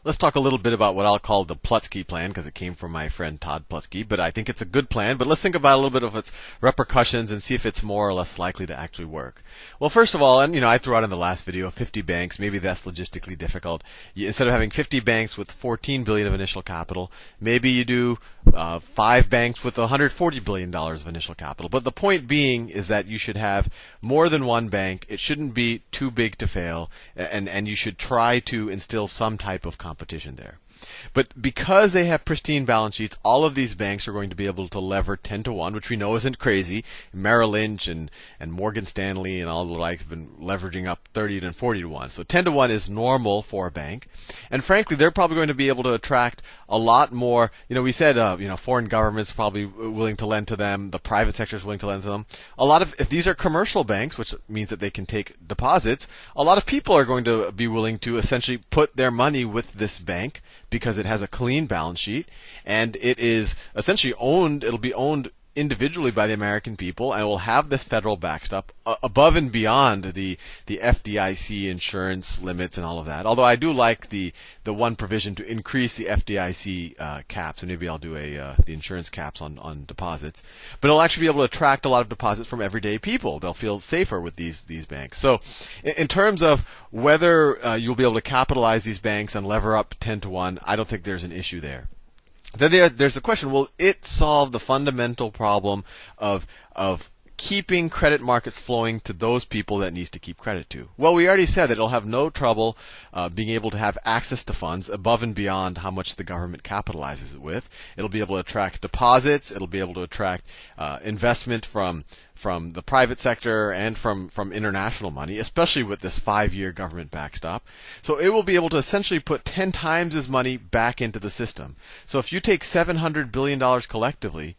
Let's talk a little bit about what I'll call the Plutsky plan, because it came from my friend Todd Plutsky, but I think it's a good plan. But let's think about a little bit of its repercussions and see if it's more or less likely to actually work. Well, first of all, and I threw out in the last video 50 banks. Maybe that's logistically difficult. Instead of having 50 banks with 14 billion of initial capital, maybe you do 5 banks with 140 billion dollars of initial capital. But the point being is that you should have more than one bank. It shouldn't be too big to fail, and you should try to instill some type of competition there. But because they have pristine balance sheets, all of these banks are going to be able to lever 10 to 1, which we know isn't crazy. Merrill Lynch and Morgan Stanley and all the like have been leveraging up 30 to 40 to 1. So 10 to 1 is normal for a bank. And frankly, they're probably going to be able to attract a lot more. We said, foreign governments probably willing to lend to them. The private sector is willing to lend to them. If these are commercial banks, which means that they can take deposits, a lot of people are going to be willing to essentially put their money with this bank, because it has a clean balance sheet and it is essentially owned. It'll be owned individually by the American people, and will have this federal backstop above and beyond the FDIC insurance limits and all of that. Although I do like the one provision to increase the FDIC caps, and maybe I'll do the insurance caps on deposits. But it'll actually be able to attract a lot of deposits from everyday people. They'll feel safer with these banks. So in terms of whether you'll be able to capitalize these banks and lever up 10 to 1, I don't think there's an issue there. Then there's the question: will it solve the fundamental problem of keeping credit markets flowing to those people that needs to keep credit to? Well, we already said that it'll have no trouble being able to have access to funds above and beyond how much the government capitalizes it with. It'll be able to attract deposits. It'll be able to attract investment from the private sector and from international money, especially with this 5-year government backstop. So it will be able to essentially put 10 times as money back into the system. So if you take $700 billion collectively,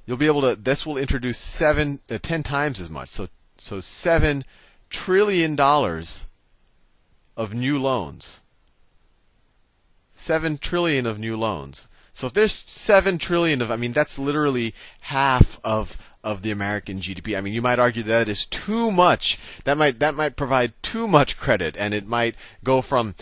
you'll be able to. This will introduce 10 times as much. So $7 trillion of new loans. 7 trillion of new loans. So if there's 7 trillion that's literally half of the American GDP. You might argue that is too much. That might provide too much credit, and it might go from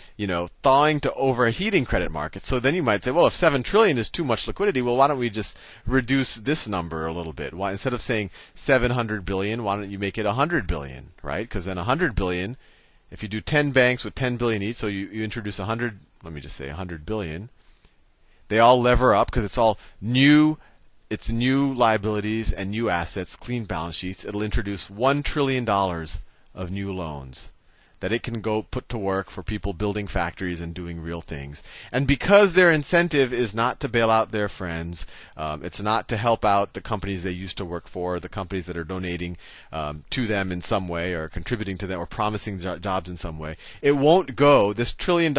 thawing to overheating credit markets. So then you might say, well, if 7 trillion is too much liquidity, well, why don't we just reduce this number a little bit? Why, instead of saying 700 billion, why don't you make it 100 billion, right? Because then 100 billion, if you do 10 banks with 10 billion each, so you introduce 100. Let me just say 100 billion. They all lever up because it's all new. It's new liabilities and new assets, clean balance sheets. It'll introduce $1 trillion of new loans that it can go put to work for people building factories and doing real things. And because their incentive is not to bail out their friends, it's not to help out the companies they used to work for, the companies that are donating to them in some way or contributing to them or promising jobs in some way, it won't go. This $1 trillion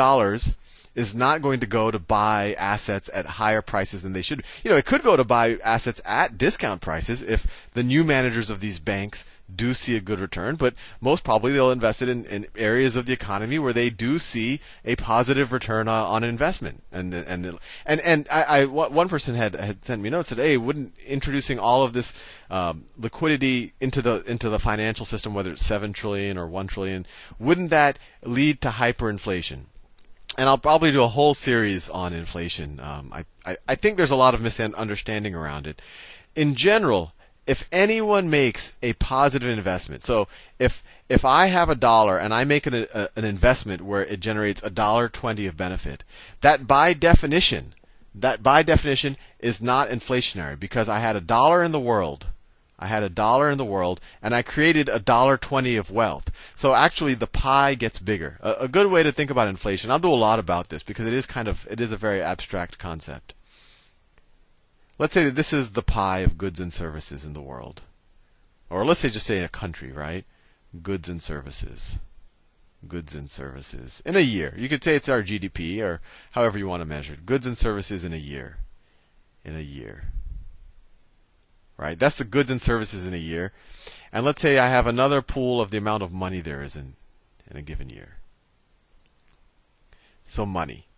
is not going to go to buy assets at higher prices than they should. It could go to buy assets at discount prices if the new managers of these banks do see a good return, but most probably they'll invest it in areas of the economy where they do see a positive return on investment. And one person had sent me notes that, hey, wouldn't introducing all of this liquidity into the financial system, whether it's 7 trillion or 1 trillion, wouldn't that lead to hyperinflation? And I'll probably do a whole series on inflation. I think there's a lot of misunderstanding around it. In general, if anyone makes a positive investment, so if I have $1 and I make an investment where it generates $1.20 of benefit, that by definition is not inflationary, because I had $1 in the world. And I created $1.20 of wealth. So actually, the pie gets bigger. A good way to think about inflation. I'll do a lot about this because it is a very abstract concept. Let's say that this is the pie of goods and services in the world, or let's say in a country, right? Goods and services in a year. You could say it's our GDP or however you want to measure it. Goods and services in a year. Right? That's the goods and services in a year. And let's say I have another pool of the amount of money there is in a given year. So money.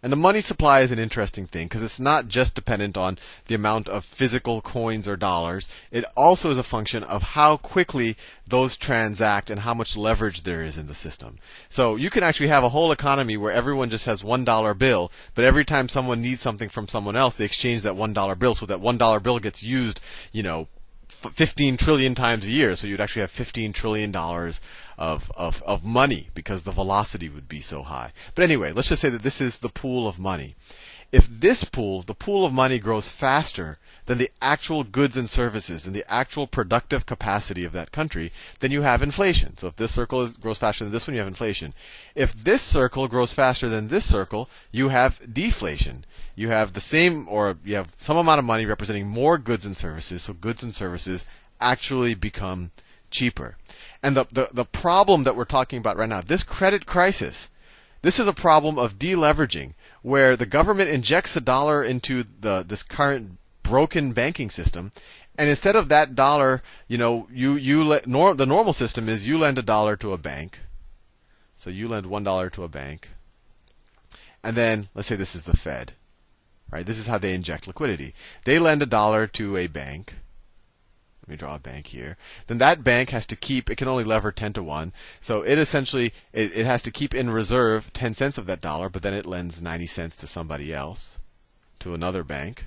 And the money supply is an interesting thing because it's not just dependent on the amount of physical coins or dollars. It also is a function of how quickly those transact and how much leverage there is in the system. So you can actually have a whole economy where everyone just has $1 bill, but every time someone needs something from someone else, they exchange that $1 bill, so that $1 bill gets used, 15 trillion times a year. So you'd actually have $15 trillion of money because the velocity would be so high. But anyway, let's just say that this is the pool of money. If this pool, the pool of money, grows faster than the actual goods and services and the actual productive capacity of that country, then you have inflation. So if this circle grows faster than this one, you have inflation. If this circle grows faster than this circle, you have deflation. You have the same, or you have some amount of money representing more goods and services, so goods and services actually become cheaper. And the problem that we're talking about right now, this credit crisis, this is a problem of deleveraging, where the government injects a dollar into this current broken banking system, and instead of that dollar, the normal system is you lend $1 to a bank. So you lend $1 to a bank, and then let's say this is the Fed. Right? This is how they inject liquidity. They lend $1 to a bank. Let me draw a bank here. Then that bank has to keep, it can only lever 10 to 1. So it essentially, it has to keep in reserve 10 cents of that dollar, but then it lends 90 cents to somebody else, to another bank.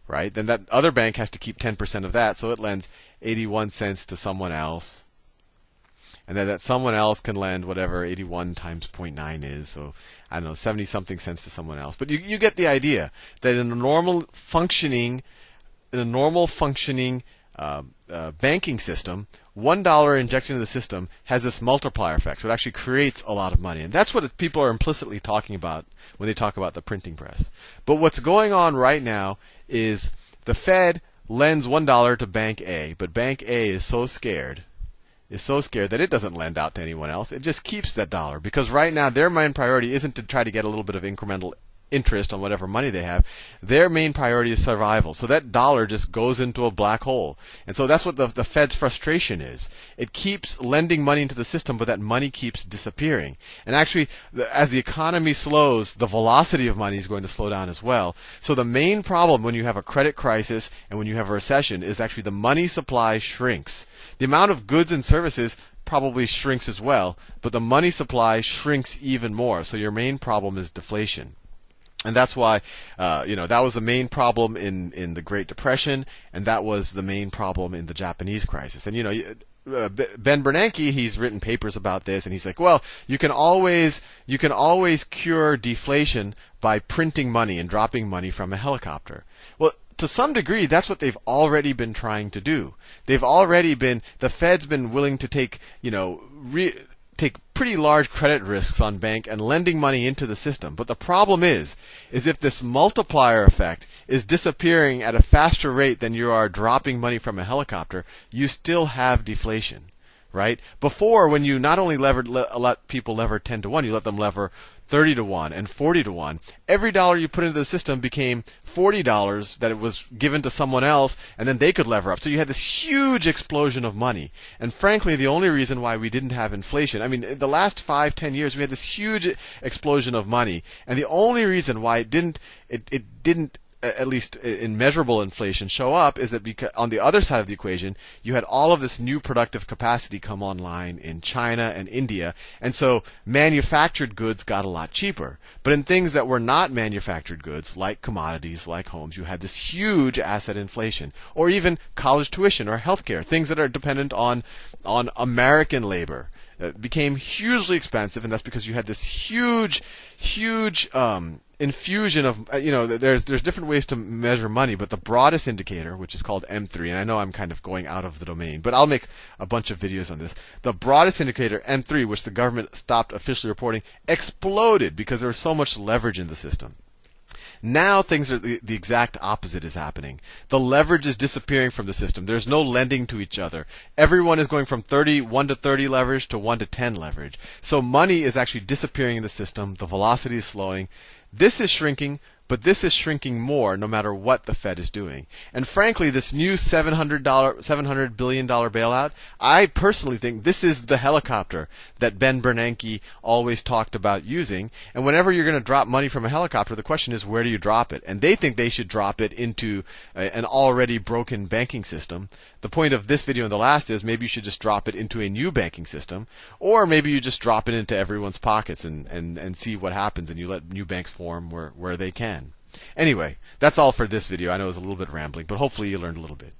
Right? Then that other bank has to keep 10% of that, so it lends 81 cents to someone else. And then that someone else can lend whatever 81 times 0.9 is. So, I don't know, 70 something cents to someone else. But you get the idea that in a normal functioning banking system, $1 injected into the system has this multiplier effect. So it actually creates a lot of money. And that's what people are implicitly talking about when they talk about the printing press. But what's going on right now is the Fed lends $1 to Bank A, but Bank A is so scared that it doesn't lend out to anyone else. It just keeps that dollar, because right now their main priority isn't to try to get a little bit of incremental interest on whatever money they have. Their main priority is survival. So that dollar just goes into a black hole. And so that's what the Fed's frustration is. It keeps lending money into the system, but that money keeps disappearing. And actually, as the economy slows, the velocity of money is going to slow down as well. So the main problem when you have a credit crisis and when you have a recession is actually the money supply shrinks. The amount of goods and services probably shrinks as well, but the money supply shrinks even more. So your main problem is deflation. And that's why, that was the main problem in the Great Depression, and that was the main problem in the Japanese crisis. And Ben Bernanke, he's written papers about this, and he's like, well, you can always cure deflation by printing money and dropping money from a helicopter. Well, to some degree, that's what they've already been trying to do. The Fed's been willing to take pretty large credit risks on bank and lending money into the system. But the problem is if this multiplier effect is disappearing at a faster rate than you are dropping money from a helicopter, you still have deflation, right? Before, when you not only let people lever 10 to 1, you let them lever 30 to 1 and 40 to 1. Every dollar you put into the system became $40 that it was given to someone else, and then they could lever up. So you had this huge explosion of money. And frankly, the only reason why we didn't have inflation, in the last 5-10 years, we had this huge explosion of money. And the only reason why it didn't, at least in measurable inflation, show up is that because on the other side of the equation, you had all of this new productive capacity come online in China and India, and so manufactured goods got a lot cheaper. But in things that were not manufactured goods, like commodities, like homes, you had this huge asset inflation, or even college tuition or healthcare, things that are dependent on American labor. It became hugely expensive, and that's because you had this huge infusion of, there's different ways to measure money, but the broadest indicator, which is called M3, and I know I'm kind of going out of the domain, but I'll make a bunch of videos on this. The broadest indicator, M3, which the government stopped officially reporting, exploded because there was so much leverage in the system. Now things are the exact opposite is happening. The leverage is disappearing from the system. There's no lending to each other. Everyone is going from 1 to 30 leverage to 1 to 10 leverage. So money is actually disappearing in the system. The velocity is slowing. This is shrinking, but this is shrinking more no matter what the Fed is doing. And frankly, this new $700 billion bailout, I personally think this is the helicopter that Ben Bernanke always talked about using. And whenever you're going to drop money from a helicopter, the question is, where do you drop it? And they think they should drop it into an already broken banking system. The point of this video and the last is maybe you should just drop it into a new banking system, or maybe you just drop it into everyone's pockets and see what happens, and you let new banks form where they can. Anyway, that's all for this video. I know it was a little bit rambling, but hopefully you learned a little bit.